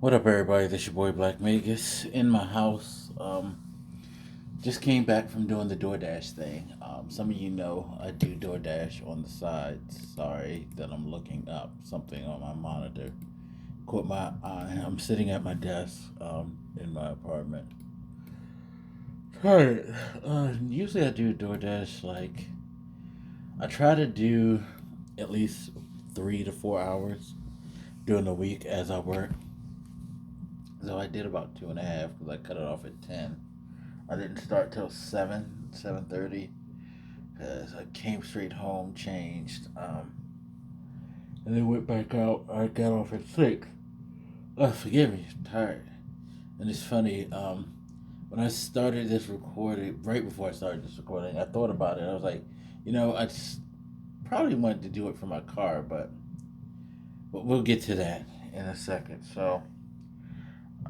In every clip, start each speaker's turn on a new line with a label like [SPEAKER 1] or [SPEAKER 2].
[SPEAKER 1] What up, everybody? This your boy Black Vegas in my house. Just came back from doing the DoorDash thing. Some of you know I do DoorDash on the side. Sorry that I'm looking up something on my monitor. Caught my eye. I'm sitting at my desk in my apartment. Alright. Usually I do DoorDash like I try to do at least 3 to 4 hours during the week as I work. So I did about 2.5 because I cut it off at 10. I didn't start till 7:30 because I came straight home, changed, and then went back out. I got off at 6. Oh, forgive me, I'm tired. And it's funny, when I started this recording, right before I started this recording, I thought about it. I was like, I just probably wanted to do it for my car, but we'll get to that in a second. So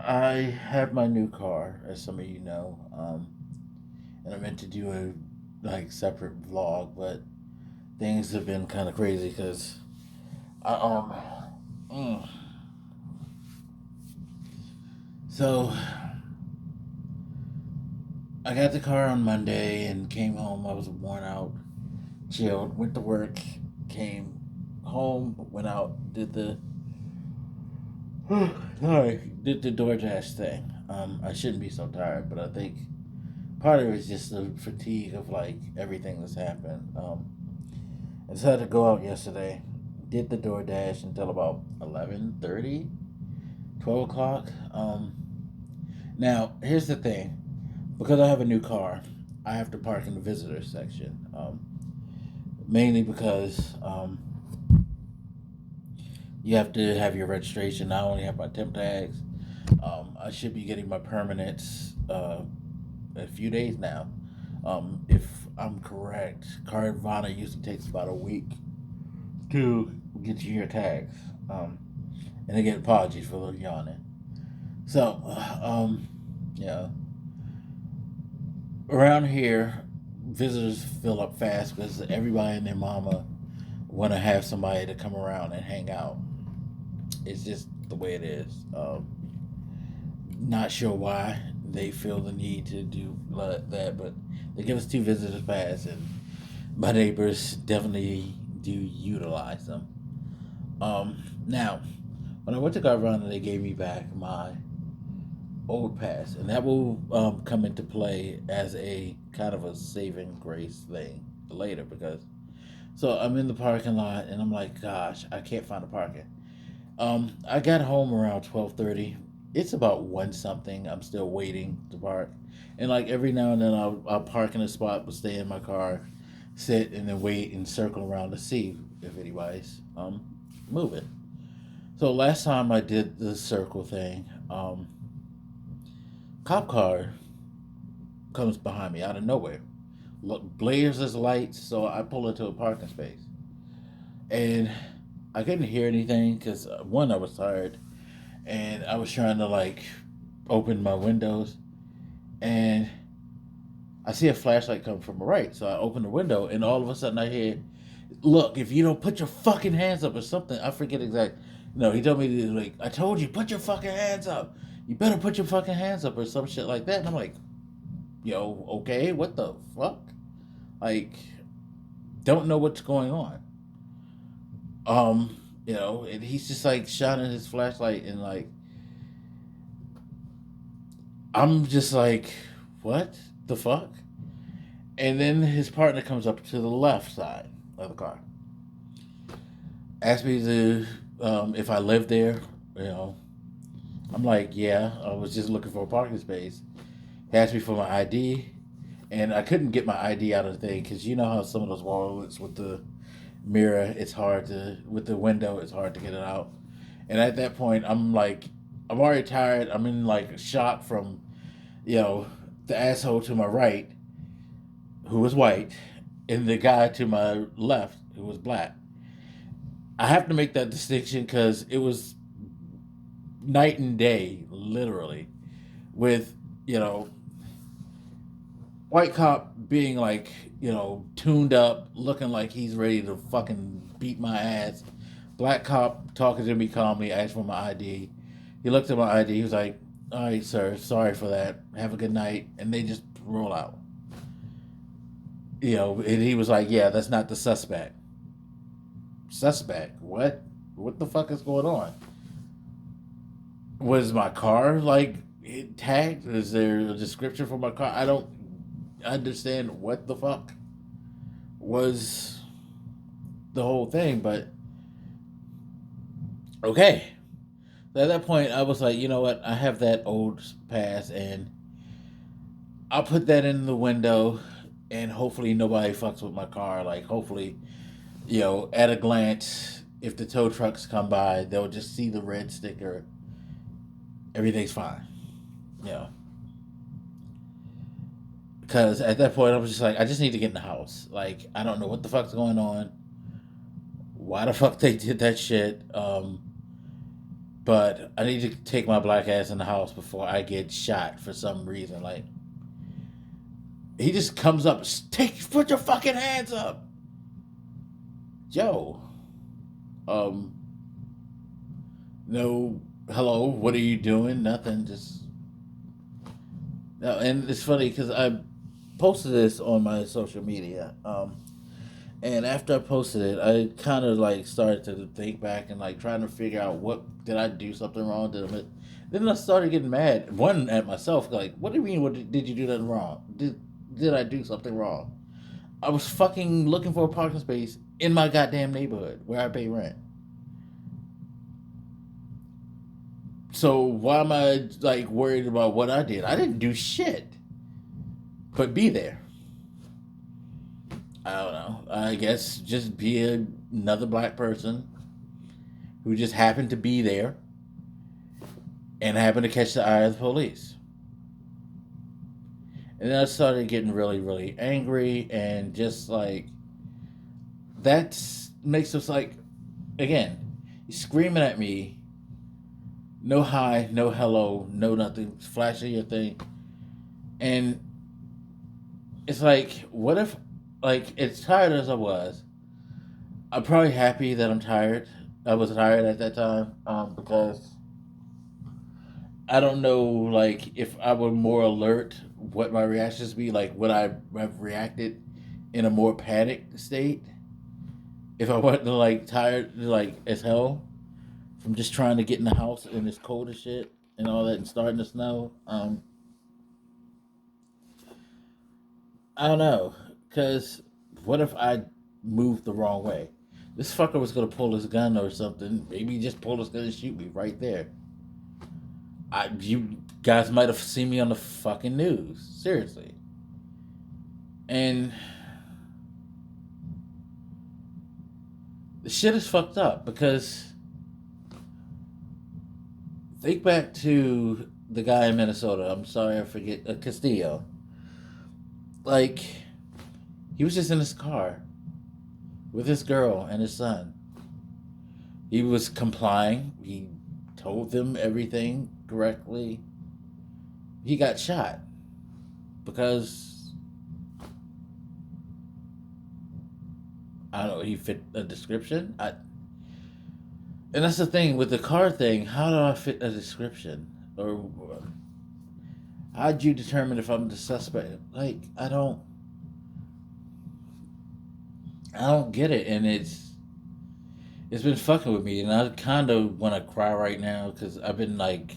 [SPEAKER 1] I have my new car, as some of you know, and I meant to do a separate vlog, but things have been kind of crazy because I mm. So I got the car on Monday and came home. I was worn out, chilled, went to work, came home, went out, did the did the DoorDash thing. I shouldn't be so tired, but I think part of it is just the fatigue of everything that's happened. I decided to go out yesterday, did the DoorDash until about 11:30, 12 o'clock. Now here's the thing, because I have a new car, I have to park in the visitor section. Mainly because you have to have your registration. I only have my temp tags. I should be getting my permanents a few days now. If I'm correct, Carvana usually takes about a week to get you your tags. And again, apologies for a little yawning. So, yeah, around here, visitors fill up fast because everybody and their mama want to have somebody to come around and hang out. It's just the way it is. Not sure why they feel the need to do that, but they give us 2 visitors pass, and my neighbors definitely do utilize them. Now, when I went to Carvana, they gave me back my old pass, and that will come into play as a kind of a saving grace thing later because. So I'm in the parking lot, and I'm like, gosh, I can't find a parking. I got home around 12:30. It's about one something. I'm still waiting to park, and every now and then I'll park in a spot, but stay in my car, sit and then wait and circle around to see if anybody's moving. So last time I did the circle thing, cop car comes behind me out of nowhere, blares his lights, so I pull into a parking space, and I couldn't hear anything because one, I was tired, and I was trying to open my windows, and I see a flashlight come from the right, so I open the window, and all of a sudden I hear, "Look, if you don't put your fucking hands up," or something. I forget exactly. No, he told me to I told you, put your fucking hands up. You better put your fucking hands up, or some shit like that. And I'm like, yo, okay, what the fuck? Like, don't know what's going on. And he's just shining his flashlight, and I'm just like, what the fuck? And then his partner comes up to the left side of the car, asked me to if I live there. You know, I'm like, yeah, I was just looking for a parking space. He asked me for my ID, and I couldn't get my ID out of the thing because you know how some of those wallets with the mirror, it's hard to with the window, it's hard to get it out. And at that point, I'm like, I'm already tired. I'm in shock from you know the asshole to my right, who was white, and the guy to my left, who was black. I have to make that distinction because it was night and day, literally, with you know white cop being tuned up, looking like he's ready to fucking beat my ass. Black cop talking to me calmly, asked for my ID. He looked at my ID. He was like, "All right, sir. Sorry for that. Have a good night." And they just roll out. And he was like, "Yeah, that's not the suspect." Suspect? What? What the fuck is going on? Was my car like tagged? Is there a description for my car? I don't understand what the fuck was the whole thing, but okay. At that point, I was like, you know what? I have that old pass, and I'll put that in the window, and hopefully nobody fucks with my car. Like, hopefully, at a glance, if the tow trucks come by, they'll just see the red sticker. Everything's fine. You know, because at that point, I was just like, I just need to get in the house. Like, I don't know what the fuck's going on. Why the fuck they did that shit? But I need to take my black ass in the house before I get shot for some reason. Like, he just comes up, put your fucking hands up. Yo, um, no, hello, what are you doing? Nothing, just. No, and it's funny because I posted this on my social media. And after I posted it, I kind of like started to think back and like trying to figure out what did I do something wrong? Then I started getting mad. One at myself, like, what do you mean? What did you do nothing wrong? Did I do something wrong? I was fucking looking for a parking space in my goddamn neighborhood where I pay rent. So why am I like worried about what I did? I didn't do shit, but be there. I don't know. I guess just be another black person who just happened to be there and happened to catch the eye of the police. And then I started getting really, really angry and just like that makes us like again, you're screaming at me, no hi, no hello, no nothing, flashing your thing. And it's like, what if like as tired as I was, I'm probably happy that I'm tired. I was tired at that time because I don't know, like, if I were more alert, what my reactions be. Like, would I have reacted in a more panicked state if I wasn't, like, tired, like, as hell from just trying to get in the house and it's cold as shit and all that and starting to snow? I don't know. Because what if I moved the wrong way? This fucker was going to pull his gun or something. Maybe he just pulled his gun and shoot me right there. You guys might have seen me on the fucking news. Seriously. And the shit is fucked up because think back to the guy in Minnesota. I'm sorry, I forget Castillo. Like he was just in his car with his girl and his son. He was complying. He told them everything correctly. He got shot because I don't know. He fit a description. And that's the thing with the car thing. How do I fit a description? Or how'd you determine if I'm the suspect? Like I don't get it, and it's been fucking with me, and I kind of want to cry right now because I've been like,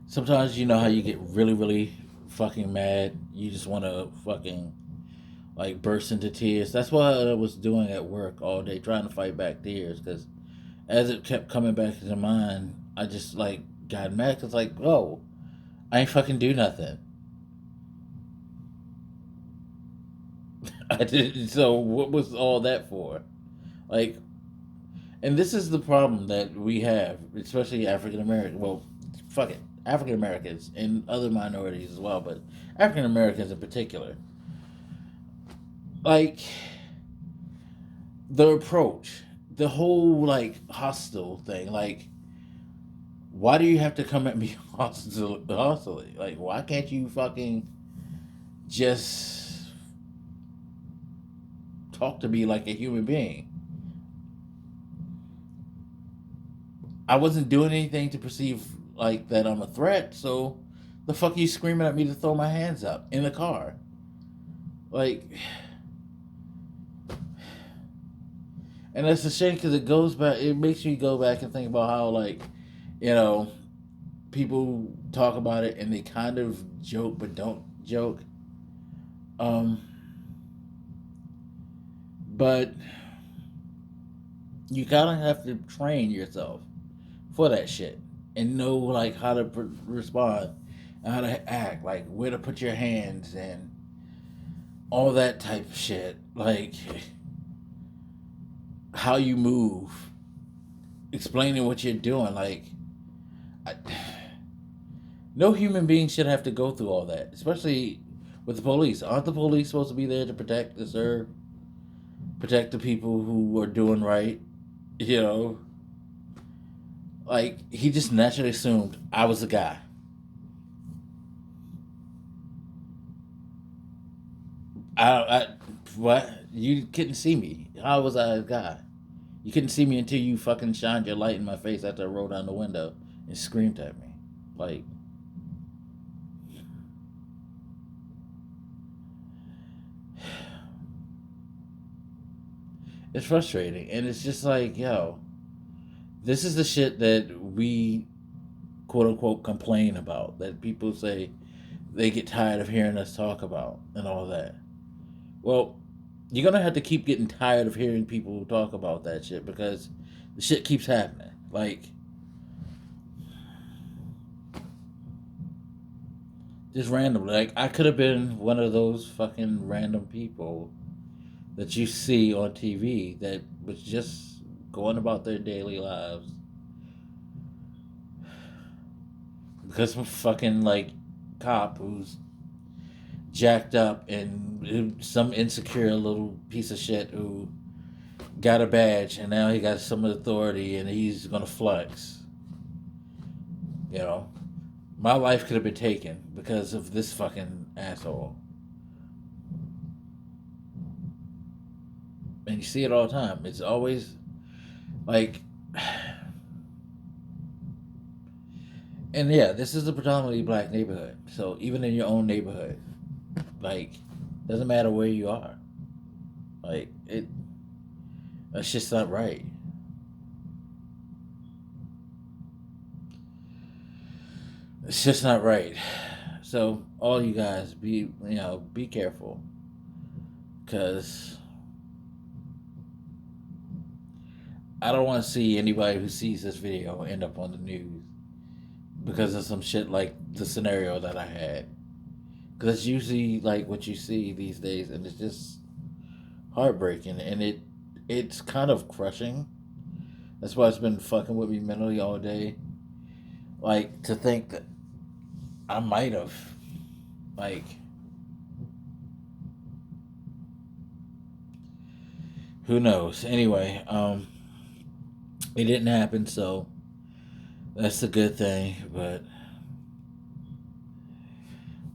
[SPEAKER 1] sometimes you know how you get really, really fucking mad, you just want to fucking like burst into tears. That's what I was doing at work all day, trying to fight back tears because as it kept coming back into mind, I just like got mad because like, whoa, I ain't fucking do nothing. I did. So what was all that for? Like, and this is the problem that we have, especially African American. Well, fuck it, African Americans and other minorities as well, but African Americans in particular. Like the approach, the whole like hostile thing. Like, why do you have to come at me hostily? Like, why can't you fucking just talk to me like a human being? I wasn't doing anything to perceive like that I'm a threat. So the fuck are you screaming at me to throw my hands up in the car? Like, and that's a shame because it goes back. It makes me go back and think about how, like, you know, people talk about it and they kind of joke but don't joke. Um, but you kind of have to train yourself for that shit and know like how to respond and how to act, like where to put your hands and all that type of shit, like how you move, explaining what you're doing. Like, I, no human being should have to go through all that, especially with the police. Aren't the police supposed to be there to protect the serve, protect the people who are doing right? You know, like he just naturally assumed I was the guy. I what? You couldn't see me. How was I a guy? You couldn't see me until you fucking shined your light in my face after I rolled down the window and screamed at me. Like, it's frustrating. And it's just like, yo, this is the shit that we quote unquote complain about, that people say they get tired of hearing us talk about and all that. Well, you're gonna have to keep getting tired of hearing people talk about that shit because the shit keeps happening. Like, just randomly. Like, I could have been one of those fucking random people that you see on TV that was just going about their daily lives because some fucking like cop who's jacked up and some insecure little piece of shit who got a badge and now he got some authority and he's gonna flex. You know, my life could have been taken because of this fucking asshole. And you see it all the time. It's always like, and yeah, this is a predominantly black neighborhood. So even in your own neighborhood, like, doesn't matter where you are. Like, that's just not right. It's just not right. So all you guys be careful, because I don't want to see anybody who sees this video end up on the news because of some shit like the scenario that I had. Because it's usually like what you see these days, and it's just heartbreaking, and it's kind of crushing. That's why it's been fucking with me mentally all day. Like, to think that I might have, like, who knows? Anyway, it didn't happen, so that's a good thing. But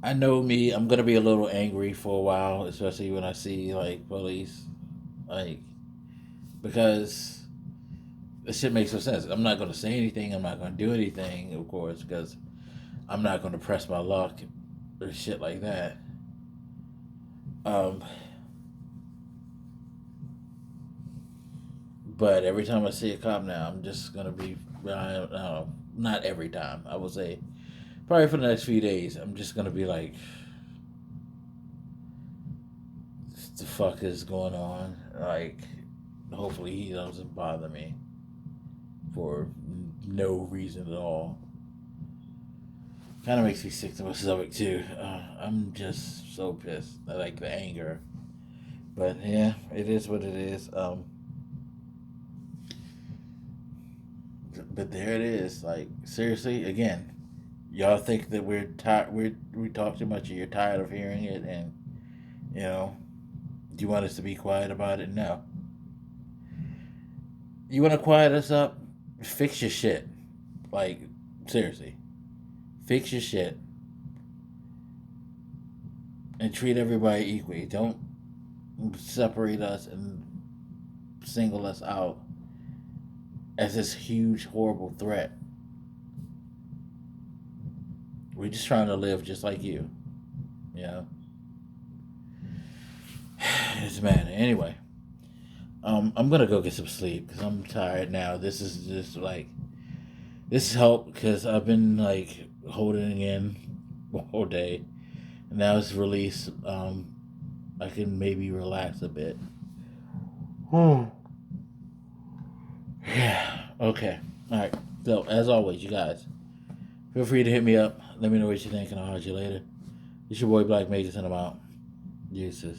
[SPEAKER 1] I know me, I'm gonna be a little angry for a while, especially when I see like police, like, because this shit makes no sense. I'm not gonna say anything. I'm not gonna do anything, of course, because I'm not gonna press my luck or shit like that. Um, but every time I see a cop now, I'm just gonna be, I don't know, not every time. I would say probably for the next few days, I'm just gonna be like, what the fuck is going on? Like, hopefully he doesn't bother me for no reason at all. Kind of makes me sick to my stomach too. I'm just so pissed. I like the anger, but yeah, it is what it is. But there it is. Like, seriously, again, y'all think that we're tired? We talk too much, and you're tired of hearing it, and you know, do you want us to be quiet about it? No. You want to quiet us up? Fix your shit. Like, seriously, fix your shit and treat everybody equally. Don't separate us and single us out as this huge, horrible threat. We're just trying to live just like you. You know? It's man. Anyway, I'm gonna go get some sleep because I'm tired now. This is just like this helped because I've been like holding in the whole day. And now it's released. I can maybe relax a bit. Hmm. Yeah. Okay. All right. So as always, you guys feel free to hit me up. Let me know what you think, and I'll holler at you later. It's your boy Black Magus, and I'm out. Jesus.